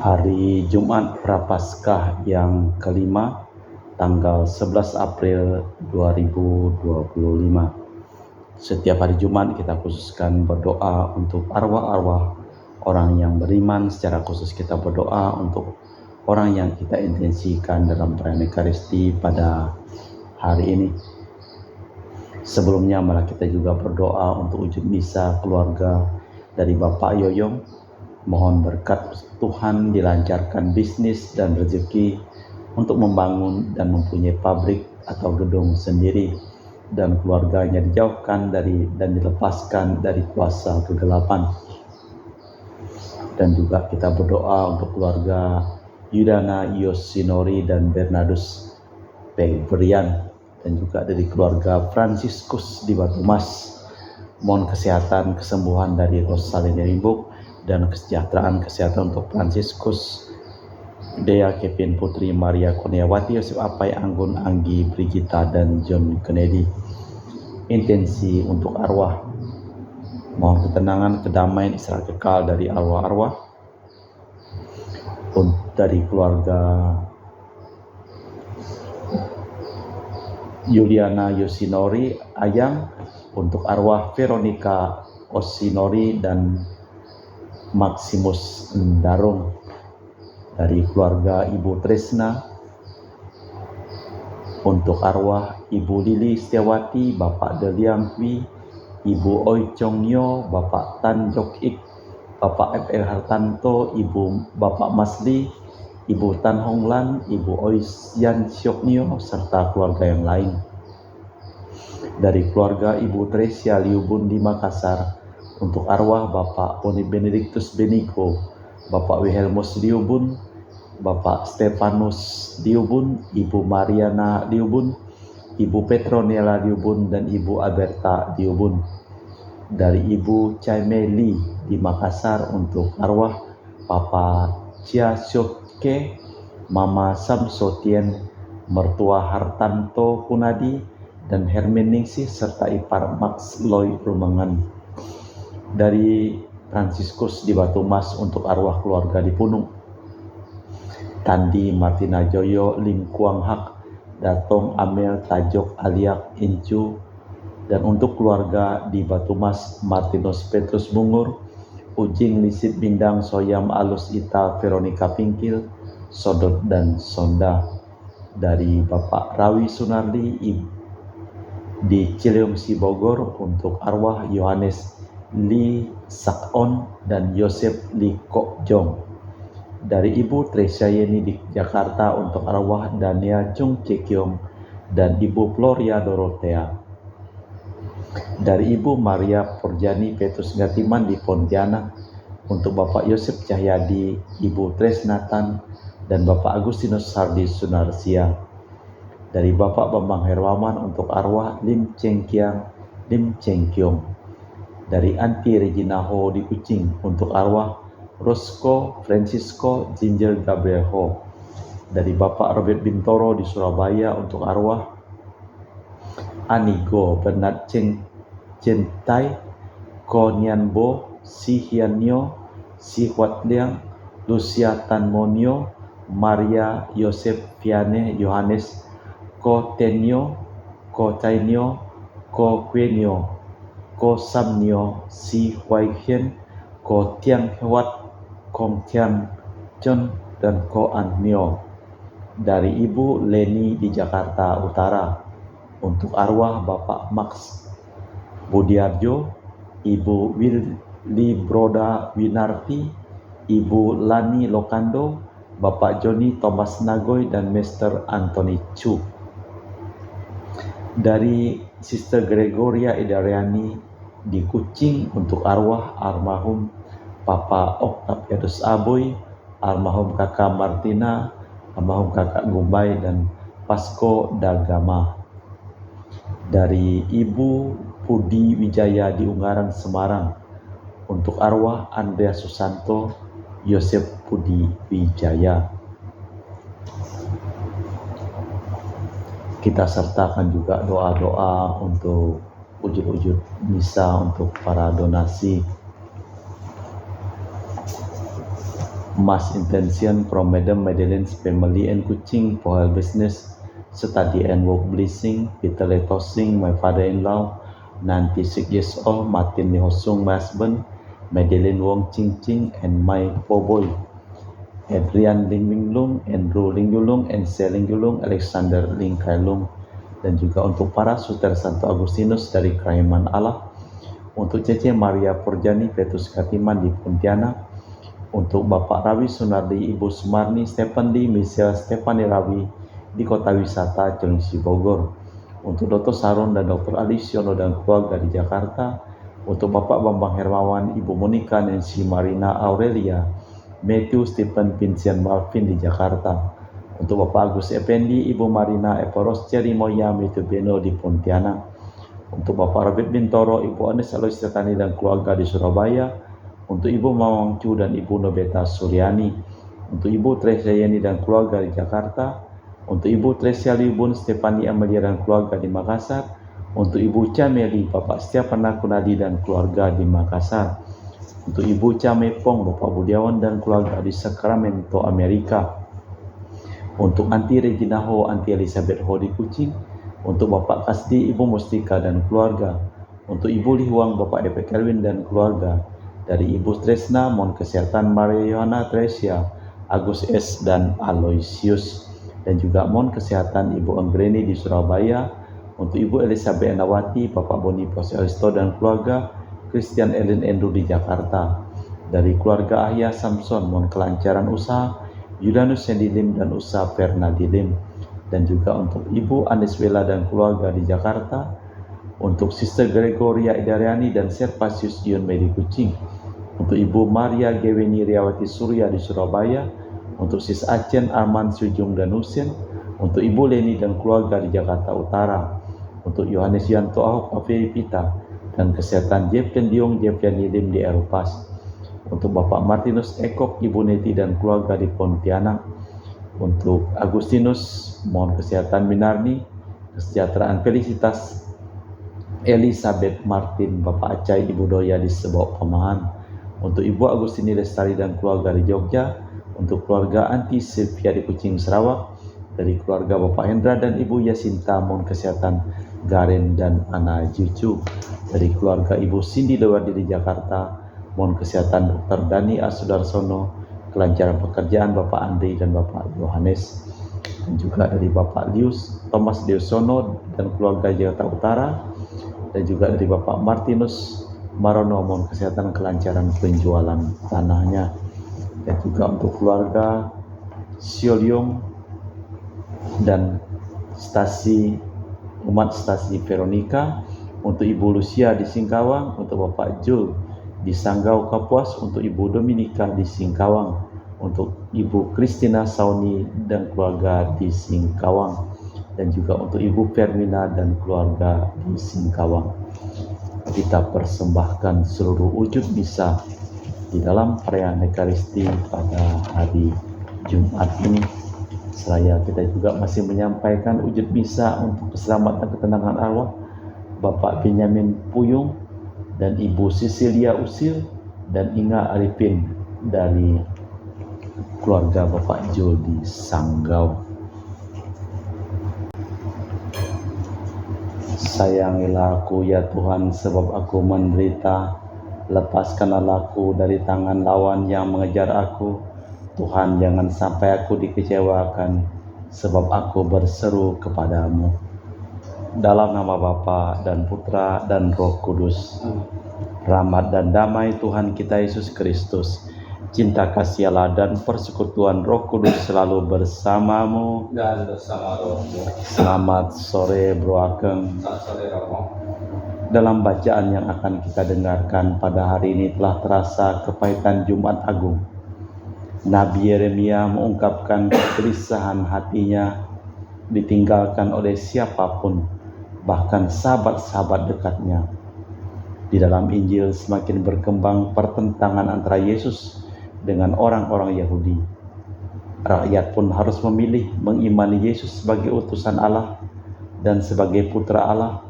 Hari Jumat Prapaskah yang kelima, tanggal 11 April 2025. Setiap hari Jumat kita khususkan berdoa untuk arwah-arwah orang yang beriman. Secara khusus kita berdoa untuk orang yang kita intensikan dalam perayaan Ekaristi pada hari ini. Sebelumnya malah kita juga berdoa untuk wujud misa keluarga dari Bapak Yoyong. Mohon berkat Tuhan dilancarkan bisnis dan rezeki untuk membangun dan mempunyai pabrik atau gedung sendiri, dan keluarganya dijauhkan dari dan dilepaskan dari kuasa kegelapan. Dan juga kita berdoa untuk keluarga Yudana Yosinori dan Bernardus Peberian, dan juga dari keluarga Franciscus di Batumas. Mohon kesehatan, kesembuhan dari Rosalina Limbuk, dan kesejahteraan untuk Franciscus, Dea Kevin Putri, Maria Kurniawati, Yosef Apai, Anggun, Anggi, Brigita, dan John Kennedy. Intensi untuk arwah: mohon ketenangan, kedamaian, istirahat kekal dari arwah-arwah. Dari keluarga Yuliana Yosinori Ayang, untuk arwah Veronica Osinori dan Maximus Darung. Dari keluarga Ibu Tresna, untuk arwah Ibu Lili Setiawati, Bapak Deliang Hui, Ibu Oi Chong Nyo, Bapak Tan Jok Ik, Bapak FL Hartanto, Bapak Masli, Ibu Tan Hong Lan, Ibu Oi Yan Siok Nyo, serta keluarga yang lain. Dari keluarga Ibu Tresia Liubun di Makassar, untuk arwah Bapak Poni Benedictus Benigo, Bapak Wilhelmus Liubun, Bapak Stefanus Liubun, Ibu Mariana Liubun, Ibu Petronella Liubun, dan Ibu Alberta Liubun. Dari Ibu Chaimeli di Makassar, untuk arwah Papa Chia Syoke, Mama Samsotien, mertua Hartanto Kunadi dan Hermin Ningsih, serta ipar Max Loy Rumengan. Dari Franciscus di Batumas, untuk arwah keluarga di Punung, Tandi Martina Joyo, Lim Kuang Hak, Datong Amel Tajok Aliak Incu. Dan untuk keluarga di Batumas, Martinus Petrus Bungur, Ujing Lisit Bindang, Soyam Alus Ita, Veronica Pingkil, Sodot dan Sonda. Dari Bapak Rawi Sunardi di Cilium Bogor, untuk arwah Yohanes Li Sakon dan Yosef Li Kok Jong. Dari Ibu Tresia Yeni di Jakarta, untuk arwah Dania Chung Cekyong dan Ibu Floria Dorothea. Dari Ibu Maria Porjani Petrus Gatiman di Pontianak, untuk Bapak Yosef Cahyadi, Ibu Tresnatan, dan Bapak Agustinus Sardi Sunarsia. Dari Bapak Bambang Herwaman, untuk arwah Lim Chengkiang, Lim Chengkyong. Dari Anti Regina Ho di Kucing, untuk arwah Rosco Francisco Ginger Gabriel Ho. Dari Bapak Robert Bintoro di Surabaya, untuk arwah Anigo Bernard Centai, Ko Nianbo, Si Hianyo, Si Huat Liang, Lucia Tanmonio, Maria Yosef Viane Yohanes, Ko Tenyo, Ko Tainyo, Ko Quenyo, Ko Samnyo, Si Huai Hien, Ko Tiang Hewat, Kong Tiang Chon, dan Ko Annyo. Dari Ibu Leni di Jakarta Utara, untuk arwah Bapak Max Budiarjo, Ibu Willy Broda Winarti, Ibu Lani Lokando, Bapak Joni Thomas Nagoy, dan Mr. Anthony Chu. Dari Sister Gregoria Idariani di Kucing, untuk arwah almarhum Papa Octavianus Aboy, almarhum Kakak Martina, almarhum Kakak Gumbay, dan Pasco Dagama. Dari Ibu Pudi Wijaya di Ungaran Semarang, untuk arwah Andrea Susanto, Yosef Pudi Wijaya. Kita sertakan juga doa-doa untuk wujud-wujud misa untuk para donasi. Mass intention from Madam Madeleine's family and Kuching for her business, study and work blessing, Peter Letosing, my father-in-law, 96 years old, Martin Nihosung, my husband, Madeleine Wong Ching Ching, and my poor boy, Adrian Ling Minglung, Andrew Ling Yulung, and Seling Yulung, Alexander Ling Kailung, dan juga untuk para Saudara Santo Agustinus dari Kerajaan Allah, untuk Cece Maria Porjani Petrus Katiman di Pontianak, untuk Bapak Rawi Sunardi, Ibu Sumarni, Stephen Lee, Michelle Stefani Rawi di Kota Wisata Cilengsi Bogor, untuk Dr. Saron dan Dr. Alisiono dan keluarga di Jakarta, untuk Bapak Bambang Hermawan, Ibu Monica, Nancy Marina Aurelia, Matthew Stephen Vincent Malvin di Jakarta, untuk Bapak Agus Effendi, Ibu Marina Eporos Cherry Moya Matthew Beno di Pontianak, untuk Bapak Robert Bintoro, Ibu Anes Alois Setani dan keluarga di Surabaya, untuk Ibu Mawang Chu dan Ibu Nobeta Suryani, untuk Ibu Tresia Yeni dan keluarga di Jakarta, untuk Ibu Tresia Libun Stefani Amelia dan keluarga di Makassar, untuk Ibu Cameli, Bapak Setiapana Kunadi dan keluarga di Makassar, untuk Ibu Camepong, Bapak Budiawan dan keluarga di Sacramento, Amerika, untuk Anti Regina Ho, Anti Elizabeth Ho di Kuching, untuk Bapak Kasdi, Ibu Mustika dan keluarga, untuk Ibu Lihuang, Bapak Epe Kelvin dan keluarga, dari Ibu Tresna, Mohon Kesehatan Maria Yohana Tresia, Agus S. dan Aloysius, dan juga mohon kesehatan Ibu Anggreni di Surabaya, untuk Ibu Elizabeth Nawati, Bapak Boni Poselisto dan keluarga, Christian Ellen Andrew di Jakarta, dari keluarga Ahya Samson, mohon kelancaran usaha, Yudanus Sendilim dan usaha Fernadilim, dan juga untuk Ibu Aniswela dan keluarga di Jakarta, untuk Sister Gregoria Idariani dan Servasius Ion Medi Kuching, untuk Ibu Maria Geweni Riawati Surya di Surabaya, untuk Sis Acen Arman Sujung dan Husin, untuk Ibu Leni dan keluarga di Jakarta Utara, untuk Yohanes Yanto Ahok Afi Pita dan kesehatan Jeften Diong Jeften Nilim di Eropas, untuk Bapak Martinus Ekop, Ibu Neti dan keluarga di Pontianak, untuk Agustinus mohon kesehatan Minarni, kesejahteraan Felicitas Elizabeth Martin, Bapak Acai, Ibu Doya di Sebok Pemahan, untuk Ibu Agustini Lestari dan keluarga di Jogja, untuk keluarga Anti Sylvia di Kuching Sarawak, dari keluarga Bapak Hendra dan Ibu Yasinta mohon kesehatan Garen dan Ana Jucu, dari keluarga Ibu Cindy Dewardi di Jakarta mohon kesehatan Dr. Dani Asudarsono, kelancaran pekerjaan Bapak Andri dan Bapak Yohanes, dan juga dari Bapak Lius Thomas Diosono dan keluarga Jakarta Utara, dan juga dari Bapak Martinus Marono mohon kesehatan kelancaran penjualan tanahnya, dan juga untuk keluarga Siolyong dan stasi umat stasi Veronica, untuk Ibu Lucia di Singkawang, untuk Bapak Jul di Sanggau Kapuas, untuk Ibu Dominika di Singkawang, untuk Ibu Kristina Sauni dan keluarga di Singkawang, dan juga untuk Ibu Fermina dan keluarga di Singkawang. Kita persembahkan seluruh wujud misa di dalam perayaan Ekaristi pada hari Jumat ini. Seraya kita juga masih menyampaikan wujud misa untuk keselamatan ketenangan arwah Bapak Benyamin Puyung dan Ibu Cecilia Usil dan Inga Arifin dari keluarga Bapak Jul di Sanggau. Sayangilah aku ya Tuhan, sebab aku menderita. Lepaskanlah aku dari tangan lawan yang mengejar aku. Tuhan, jangan sampai aku dikecewakan, sebab aku berseru kepadamu. Dalam nama Bapa dan Putra dan Roh Kudus. Rahmat dan damai Tuhan kita Yesus Kristus, cinta kasih Allah dan persekutuan Roh Kudus selalu bersamamu dan bersama rohmu. Selamat sore Bro Ageng. Selamat sore Romo. Dalam bacaan yang akan kita dengarkan pada hari ini telah terasa kepahitan Jumat Agung. Nabi Yeremia mengungkapkan kegelisahan hatinya ditinggalkan oleh siapapun, bahkan sahabat-sahabat dekatnya. Di dalam Injil semakin berkembang pertentangan antara Yesus dengan orang-orang Yahudi. Rakyat pun harus memilih mengimani Yesus sebagai utusan Allah dan sebagai putra Allah,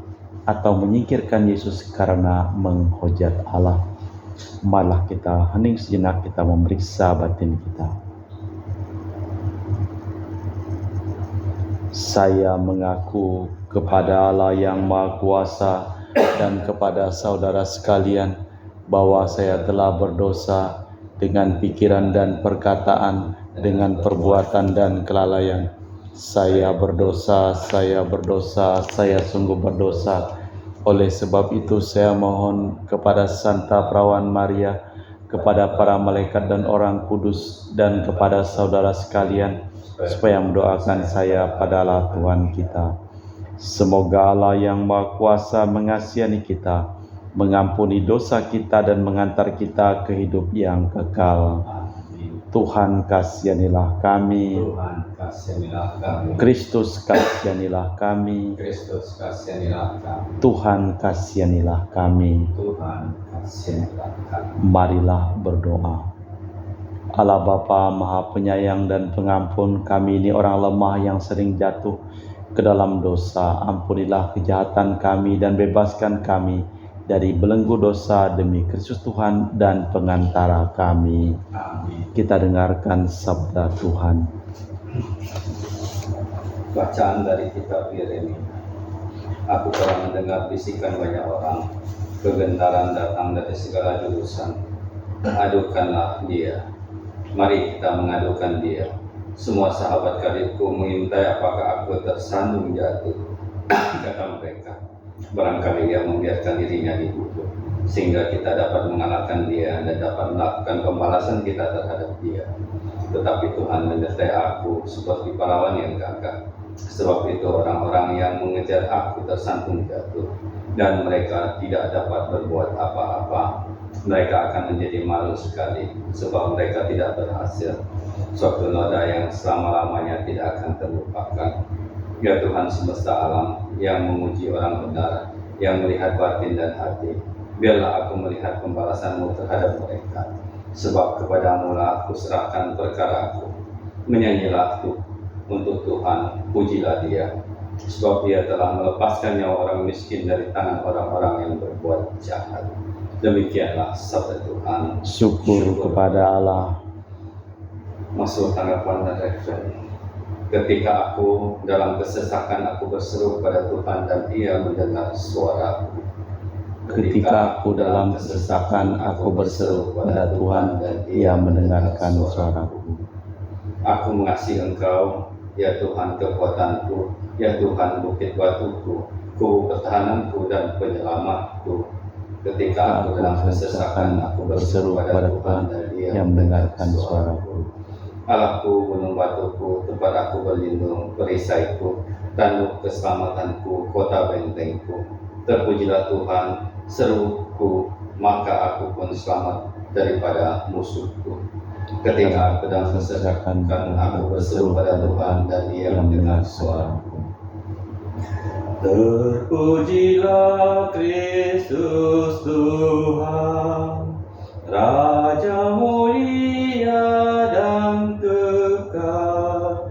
atau menyingkirkan Yesus karena menghujat Allah. Marilah kita hening sejenak, kita memeriksa batin kita. Saya mengaku kepada Allah yang Maha Kuasa dan kepada saudara sekalian bahwa saya telah berdosa dengan pikiran dan perkataan, dengan perbuatan dan kelalaian. Saya berdosa, saya sungguh berdosa. Oleh sebab itu saya mohon kepada Santa Perawan Maria, kepada para malaikat dan orang kudus, dan kepada saudara sekalian, supaya mendoakan saya pada Allah Tuhan kita. Semoga Allah yang Maha Kuasa mengasihi kita, mengampuni dosa kita dan mengantar kita ke hidup yang kekal. Tuhan kasihanilah kami. Tuhan kasihanilah kami. Kristus kasihanilah kami. Kristus kasihanilah kami. Tuhan kasihanilah kami. Tuhan kasihanilah kami. Marilah berdoa. Allah Bapa Maha Penyayang dan Pengampun, kami ini orang lemah yang sering jatuh ke dalam dosa. Ampunilah kejahatan kami dan bebaskan kami dari belenggu dosa demi Kristus Tuhan dan pengantara kami. Amin. Kita dengarkan sabda Tuhan. Bacaan dari kitab Yeremia. Aku telah mendengar bisikan banyak orang, kegentaran datang dari segala jurusan. Adukanlah dia. Mari kita mengadukan dia. Semua sahabat karibku mengintai apakah aku tersandung jatuh. Kata mereka, barangkali ia membiarkan dirinya dikutuk, sehingga kita dapat mengalahkan dia dan dapat melakukan pembalasan kita terhadap dia. Tetapi Tuhan menyertai aku seperti pahlawan yang gagah. Sebab itu orang-orang yang mengejar aku tersandung jatuh, dan mereka tidak dapat berbuat apa-apa. Mereka akan menjadi malu sekali, sebab mereka tidak berhasil. Suatu noda yang selama-lamanya tidak akan terlupakan. Ya Tuhan semesta alam, yang menguji orang benar, yang melihat batin dan hati, biarlah aku melihat pembalasan-Mu terhadap mereka. Sebab kepadamu lah aku serahkan perkaraku. Menyanyilah untuk Tuhan, pujilah Dia. Sebab Dia telah melepaskan nyawa orang miskin dari tangan orang-orang yang berbuat jahat. Demikianlah sabda Tuhan. Syukur kepada Allah. Masuk tanggapan dan referen. Ketika aku dalam kesesakan, aku berseru pada Tuhan dan Ia mendengar suaraku. Ketika aku dalam kesesakan, aku berseru pada Tuhan dan Ia mendengarkan suaraku. Aku mengasihi Engkau, ya Tuhan kekuatanku, ya Tuhan bukit batuku, kubu pertahananku dan penyelamatku. Ketika aku dalam kesesakan, aku berseru pada Tuhan dan Ia mendengarkan suaraku. Allahku, gunung batuku, tempat aku berlindung, perisaiku, tanduk keselamatanku, kota bentengku. Terpujilah Tuhan, seruku, maka aku pun selamat daripada musuhku. Ketika aku dalam kesesakan, aku berseru pada Tuhan dan Dia mendengar suaraku. Terpujilah Kristus Tuhan, Raja mulia dan kekal.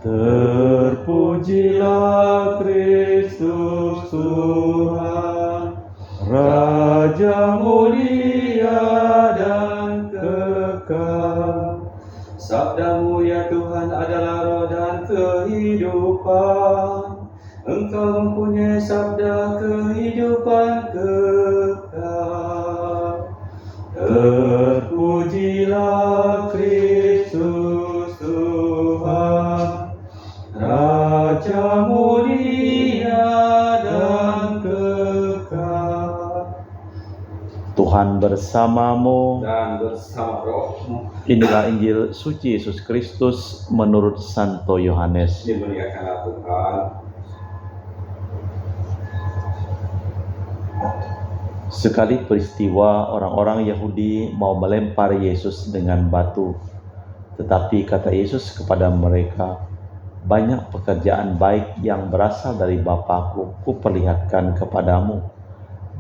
Terpujilah Kristus Tuhan, Raja mulia dan kekal. Sabda-Mu ya Tuhan adalah roh dan kehidupan. Engkau mempunyai sabda kehidupan kekal. Terpujilah Kristus Tuhan, Raja mulia dan kekal. Tuhan bersamamu Dan bersama rohmu. Inilah Injil suci Yesus Kristus menurut Santo Yohanes. Dimuliakanlah Tuhan. Sekali peristiwa orang-orang Yahudi mau melempar Yesus dengan batu. Tetapi kata Yesus kepada mereka, banyak pekerjaan baik yang berasal dari Bapa-Ku, kuperlihatkan kepadamu.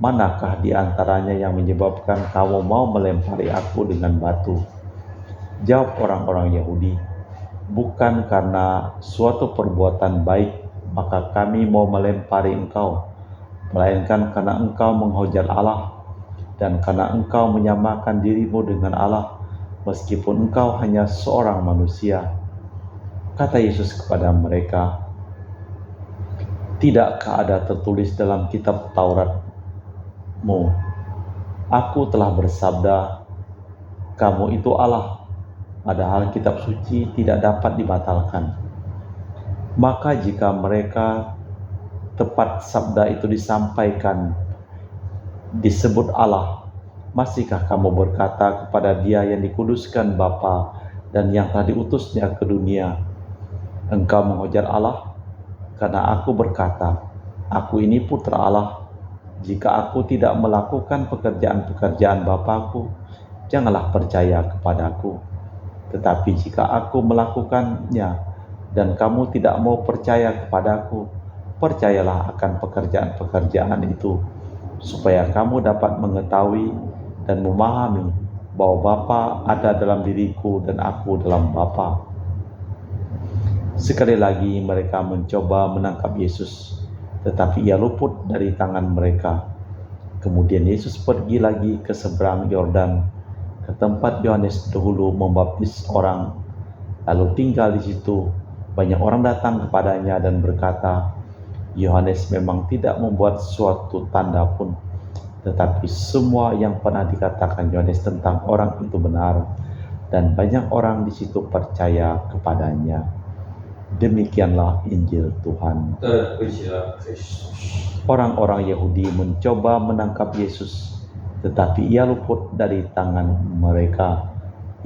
Manakah di antaranya yang menyebabkan kamu mau melempari aku dengan batu? Jawab orang-orang Yahudi, bukan karena suatu perbuatan baik maka kami mau melempari engkau, melainkan karena engkau menghujat Allah. dan karena engkau menyamakan dirimu dengan Allah, meskipun engkau hanya seorang manusia. Kata Yesus kepada mereka, tidakkah ada tertulis dalam kitab Tauratmu, aku telah bersabda, kamu itu Allah, padahal kitab suci tidak dapat dibatalkan. Maka jika mereka tepat sabda itu disampaikan, disebut Allah, masihkah kamu berkata kepada Dia yang dikuduskan Bapa dan yang telah diutusnya ke dunia, engkau menghujat Allah? Karena aku berkata, aku ini putra Allah. Jika aku tidak melakukan pekerjaan-pekerjaan Bapakku, janganlah percaya kepadaku. Tetapi jika aku melakukannya dan kamu tidak mau percaya kepadaku, percayalah akan pekerjaan-pekerjaan itu, supaya kamu dapat mengetahui dan memahami bahwa Bapa ada dalam diriku dan aku dalam Bapa. Sekali lagi mereka mencoba menangkap Yesus, tetapi ia luput dari tangan mereka. Kemudian Yesus pergi lagi ke seberang Yordan, ke tempat Yohanes dahulu membaptis orang, lalu tinggal di situ. Banyak orang datang kepadanya dan berkata, Yohanes memang tidak membuat suatu tanda pun, tetapi semua yang pernah dikatakan Yohanes tentang orang itu benar, dan banyak orang di situ percaya kepadanya. Demikianlah Injil Tuhan. Terpujilah Kristus. Orang-orang Yahudi mencoba menangkap Yesus, tetapi ia luput dari tangan mereka.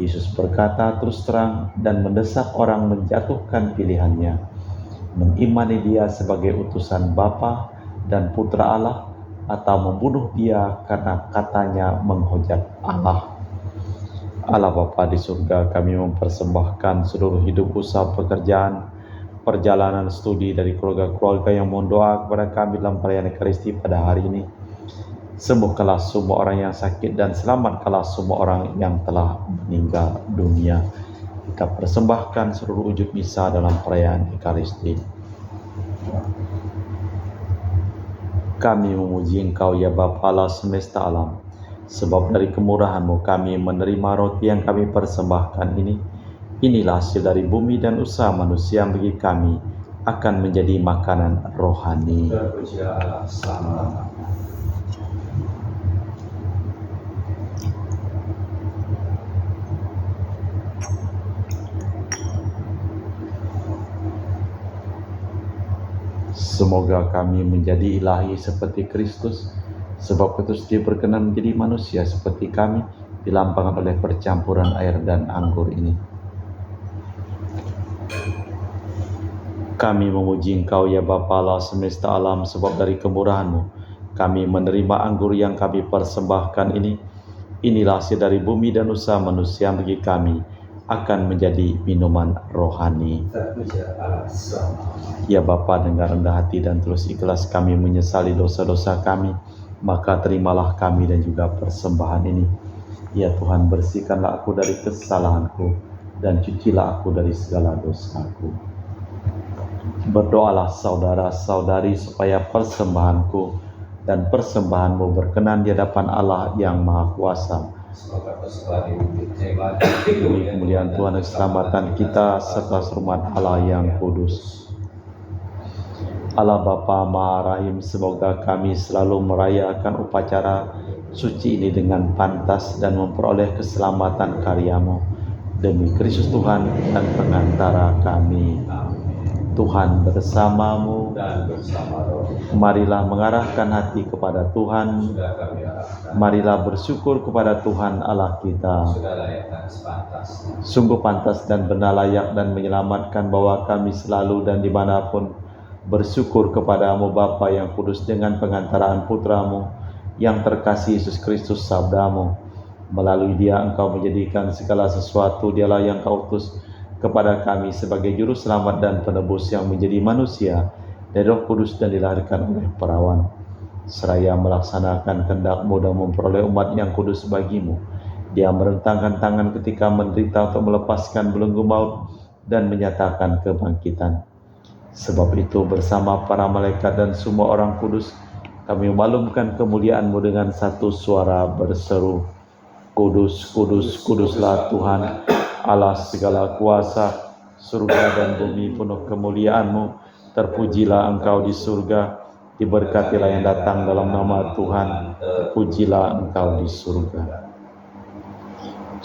Yesus berkata terus terang dan mendesak orang menjatuhkan pilihannya, mengimani Dia sebagai utusan Bapa dan Putra Allah, atau membunuh Dia karena katanya menghujat Allah. Allah Bapa di surga, kami mempersembahkan seluruh hidup, usaha, pekerjaan, perjalanan studi dari keluarga-keluarga yang mohon doa kepada kami dalam perayaan Ekaristi pada hari ini. Sembuhkanlah semua orang yang sakit dan selamatkanlah semua orang yang telah meninggal dunia. Kita persembahkan seluruh wujud misa dalam perayaan Ekaristi. Kami memuji Engkau ya Bapa Allah semesta alam, sebab dari kemurahan-Mu kami menerima roti yang kami persembahkan ini. Inilah hasil dari bumi dan usaha manusia yang bagi kami akan menjadi makanan rohani. Terpujilah Allah selama-lamanya. Semoga kami menjadi ilahi seperti Kristus, sebab Kristus Dia berkenan menjadi manusia seperti kami, dilambangkan oleh percampuran air dan anggur ini. Kami memuji Engkau ya Bapa Allah semesta alam, sebab dari kemurahan-Mu kami menerima anggur yang kami persembahkan ini. Inilah hasil dari bumi dan usaha manusia bagi kami akan menjadi minuman rohani. Terpujilah Allah selama-lamanya. Ya Bapa, dengan rendah hati dan terus ikhlas kami menyesali dosa-dosa kami, maka terimalah kami dan juga persembahan ini. Ya Tuhan, bersihkanlah aku dari kesalahanku dan cucilah aku dari segala dosaku. Berdoalah saudara-saudari supaya persembahanku dan persembahanmu berkenan di hadapan Allah yang Maha Kuasa. Semoga persembahan ini diterima Demi kemuliaan Tuhan dan keselamatan kita serta hormat Allah yang kudus. Allah Bapa Maha Rahim, semoga kami selalu merayakan upacara suci ini dengan pantas dan memperoleh keselamatan karya-Mu. Demi Kristus Tuhan dan pengantara kami. Tuhan bersamamu. Dan bersama roh. Marilah mengarahkan hati kepada Tuhan. Sudah kami arahkan. Marilah bersyukur kepada Tuhan Allah kita. Sudah layak dan sepantasnya. Sungguh pantas dan benar, layak dan menyelamatkan bahwa kami selalu dan dimanapun bersyukur kepadamu Bapa yang kudus, dengan pengantaraan Putramu yang terkasih Yesus Kristus sabdamu. Melalui Dia Engkau menjadikan segala sesuatu. Dialah yang Kau utus kepada kami sebagai juru selamat dan penebus yang menjadi manusia dari Roh Kudus dan dilahirkan oleh perawan. Seraya melaksanakan kehendak-Mu dan memperoleh umat yang kudus bagimu, Dia merentangkan tangan ketika menderita untuk melepaskan belenggu maut dan menyatakan kebangkitan. Sebab itu bersama para malaikat dan semua orang kudus, Kami memaklumkan kemuliaan-Mu dengan satu suara berseru, Kudus, kudus, kuduslah Tuhan, Allah segala kuasa, surga dan bumi penuh kemuliaan-Mu. Terpujilah Engkau di surga, diberkatilah yang datang dalam nama Tuhan, terpujilah Engkau di surga.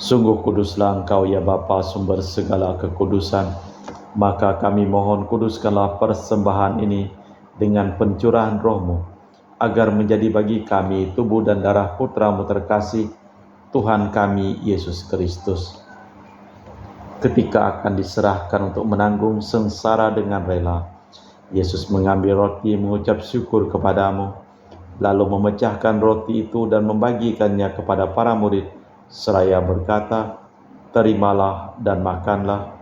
Sungguh kuduslah Engkau ya Bapa, sumber segala kekudusan. Maka kami mohon kuduskanlah persembahan ini dengan pencurahan Roh-Mu, agar menjadi bagi kami tubuh dan darah Putra-Mu terkasih, Tuhan kami Yesus Kristus. Ketika akan diserahkan untuk menanggung sengsara dengan rela, Yesus mengambil roti, mengucap syukur kepadamu, lalu memecahkan roti itu dan membagikannya kepada para murid, seraya berkata, terimalah dan makanlah,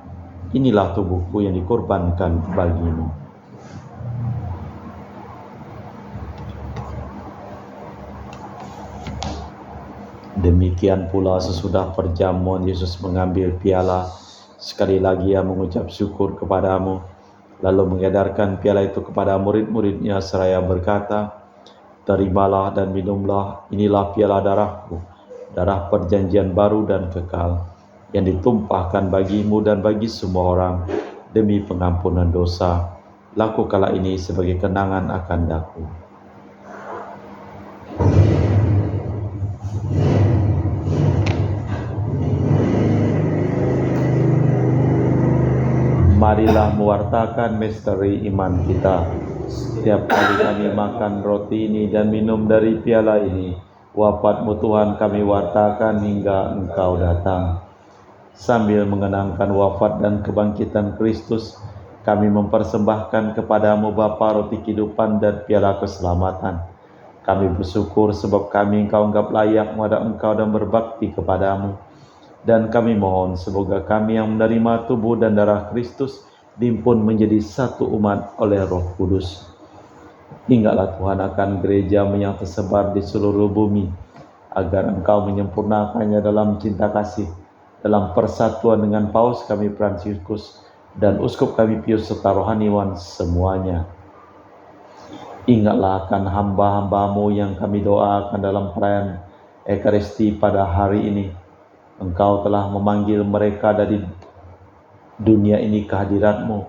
inilah tubuhku yang dikorbankan bagimu. Demikian pula sesudah perjamuan Yesus mengambil piala, sekali lagi ia mengucap syukur kepadamu, lalu mengedarkan piala itu kepada murid-muridnya seraya berkata, terimalah dan minumlah, inilah piala darahku, darah perjanjian baru dan kekal, yang ditumpahkan bagimu dan bagi semua orang, demi pengampunan dosa. Lakukanlah ini sebagai kenangan akan daku. Marilah mewartakan misteri iman kita. Setiap kali kami makan roti ini dan minum dari piala ini, wafat-Mu Tuhan kami wartakan hingga Engkau datang. Sambil mengenangkan wafat dan kebangkitan Kristus, kami mempersembahkan kepadamu Bapa roti kehidupan dan piala keselamatan. Kami bersyukur sebab kami Engkau anggap layak menghadap Engkau dan berbakti kepadamu. Dan kami mohon semoga kami yang menerima tubuh dan darah Kristus dihimpun menjadi satu umat oleh Roh Kudus. Ingatlah Tuhan akan gereja-Mu yang tersebar di seluruh bumi, agar Engkau menyempurnakannya dalam cinta kasih, dalam persatuan dengan Paus kami Fransiskus dan Uskup kami Pius serta rohaniwan semuanya. Ingatlah akan hamba-hamba-Mu yang kami doakan dalam perayaan Ekaristi pada hari ini. Engkau telah memanggil mereka dari dunia ini ke hadirat-Mu.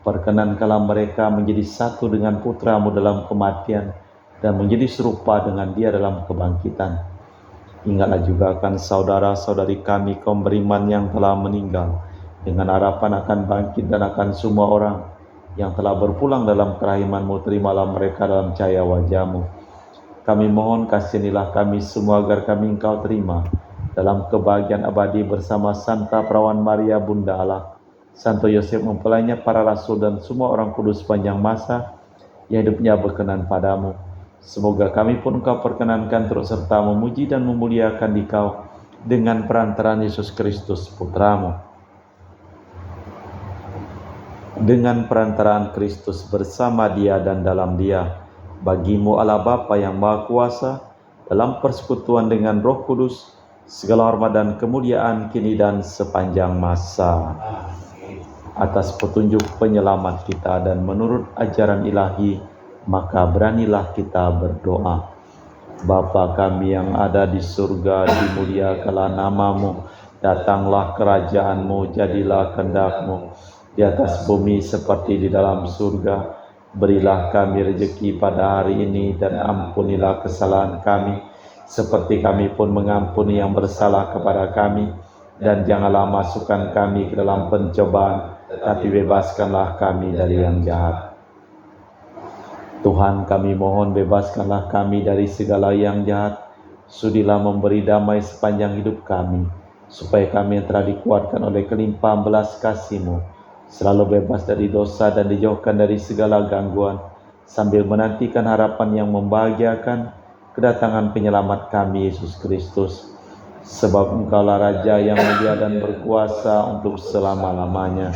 Perkenankanlah mereka menjadi satu dengan Putra-Mu dalam kematian dan menjadi serupa dengan Dia dalam kebangkitan. Ingatlah juga akan saudara-saudari kami kaum beriman yang telah meninggal, dengan harapan akan bangkit dan akan semua orang yang telah berpulang dalam kerahiman-Mu. Terimalah mereka dalam cahaya wajah-Mu. Kami mohon kasihanilah kami semua agar kami Engkau terima dalam kebahagiaan abadi bersama Santa Perawan Maria Bunda Allah, Santo Yosef mempelainya, para rasul dan semua orang kudus sepanjang masa yang hidupnya berkenan padamu. Semoga kami pun Engkau perkenankan turut serta memuji dan memuliakan Dikau dengan perantaraan Yesus Kristus Putra-Mu. Dengan perantaraan Kristus bersama Dia dan dalam Dia, bagi-Mu Allah Bapa yang Maha Kuasa, dalam persekutuan dengan Roh Kudus, segala hormat dan kemuliaan kini dan sepanjang masa. Atas petunjuk penyelamat kita dan menurut ajaran ilahi, maka beranilah kita berdoa. Bapa kami yang ada di surga, dimuliakanlah nama-Mu, datanglah kerajaan-Mu, jadilah kehendak-Mu di atas bumi seperti di dalam surga. Berilah kami rezeki pada hari ini dan ampunilah kesalahan kami, seperti kami pun mengampuni yang bersalah kepada kami, dan janganlah masukkan kami ke dalam pencobaan, tapi bebaskanlah kami dari yang jahat. Tuhan, kami mohon bebaskanlah kami dari segala yang jahat. Sudilah memberi damai sepanjang hidup kami, supaya kami yang telah dikuatkan oleh kelimpahan belas kasih-Mu selalu bebas dari dosa dan dijauhkan dari segala gangguan, sambil menantikan harapan yang membahagiakan, kedatangan penyelamat kami Yesus Kristus. Sebab Engkaulah Raja yang mulia dan berkuasa untuk selama-lamanya.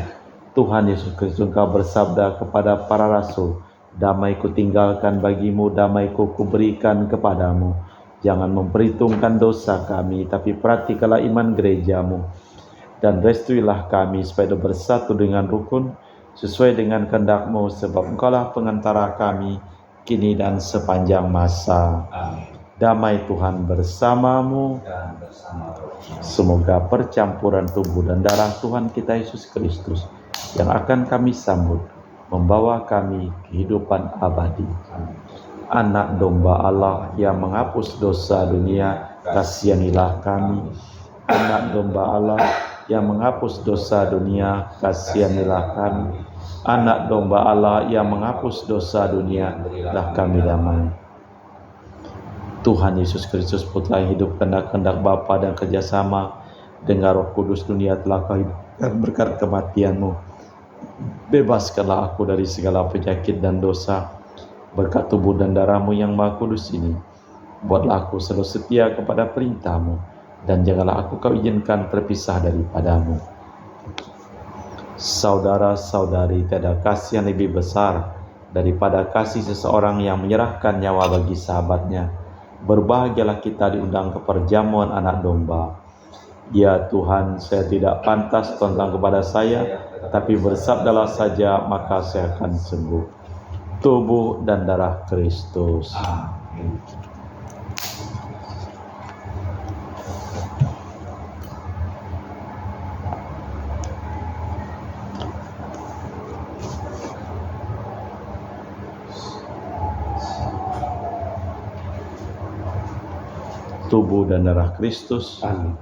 Tuhan Yesus Kristus, Engkau bersabda kepada para rasul, damai ku tinggalkan bagimu, damai ku berikan kepadamu. Jangan memperhitungkan dosa kami, tapi perhatikanlah iman gereja-Mu. Dan restuilah kami supaya bersatu dengan rukun, sesuai dengan kehendak-Mu, sebab Engkaulah pengantara kami kini dan sepanjang masa. Amin. Damai Tuhan bersamamu. Dan bersama roh. Semoga percampuran tubuh dan darah Tuhan kita Yesus Kristus yang akan kami sambut membawa kami kehidupan abadi. Anak domba Allah yang menghapus dosa dunia, kasihanilah kami. Anak domba Allah yang menghapus dosa dunia, kasihanilah kami. Anak domba Allah yang menghapus dosa dunia, berilah kami damai. Tuhan Yesus Kristus Putra yang hidup kehendak Bapa dan kerjasama dengan Roh Kudus, dunia telah kau hidupkan berkat kematian-Mu. Bebaskanlah aku dari segala penyakit dan dosa berkat tubuh dan darah-Mu yang Maha Kudus ini. Buatlah aku selalu setia kepada perintah-Mu, dan janganlah aku kau izinkan terpisah daripada-Mu. Saudara-saudari, tiada kasih yang lebih besar daripada kasih seseorang yang menyerahkan nyawa bagi sahabatnya. Berbahagialah kita diundang ke perjamuan anak domba. Ya Tuhan, saya tidak pantas tentang kepada saya, tapi bersabdalah saja maka saya akan sembuh. Tubuh dan darah Kristus. Amin. Tubuh dan darah Kristus. Amin.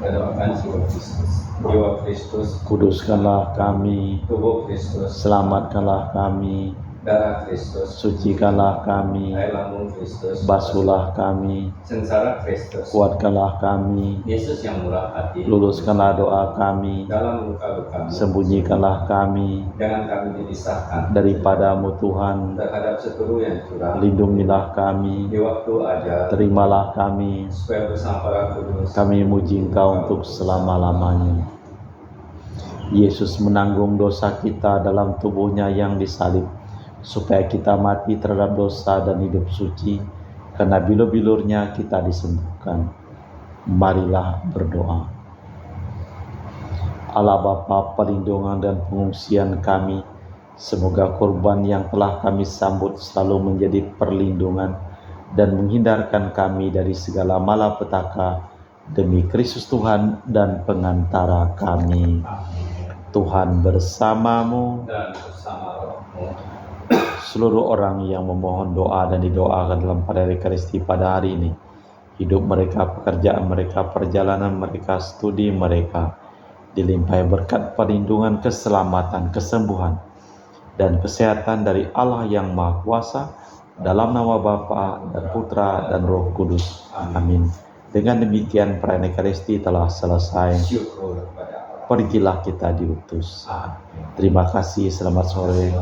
Doakan jiwa Kristus. Jiwa Kristus, Kuduskanlah kami, tubuh Kristus, selamatkanlah kami, darah Kristus, sucikanlah kami, air lambung Kristus, basuhlah kami, sengsara Kristus, kuatkanlah kami, Yesus yang murah hati, luluskanlah doa kami, dalam luka-lukamu, sembunyikanlah kami jangan kami dipisahkan daripada-Mu Tuhan, terhadap seteru yang curang, lindungilah kami, di waktu ajar, terimalah kami, supaya bersama para kudus, kami muji Engkau untuk selama-lamanya. Yesus menanggung dosa kita dalam tubuh-Nya yang disalib, supaya kita mati terhadap dosa dan hidup suci, karena bilur-bilur-Nya kita disembuhkan. Marilah berdoa. Allah Bapa, perlindungan dan pengungsian kami, semoga kurban yang telah kami sambut selalu menjadi perlindungan dan menghindarkan kami dari segala malapetaka, demi Kristus Tuhan dan pengantara kami. Tuhan bersamamu. dan bersama rohmu. Seluruh orang yang memohon doa dan didoakan dalam pada Ekaristi pada hari ini, hidup mereka, pekerjaan mereka, perjalanan mereka, studi mereka, dilimpahi berkat perlindungan, keselamatan, kesembuhan, dan kesehatan dari Allah yang Maha Kuasa, dalam nama Bapa dan Putra dan Roh Kudus. Amin. Dengan demikian perayaan Ekaristi telah selesai. Syukur kepada Allah. Pergilah kita diutus. Amin. Terima kasih, selamat sore.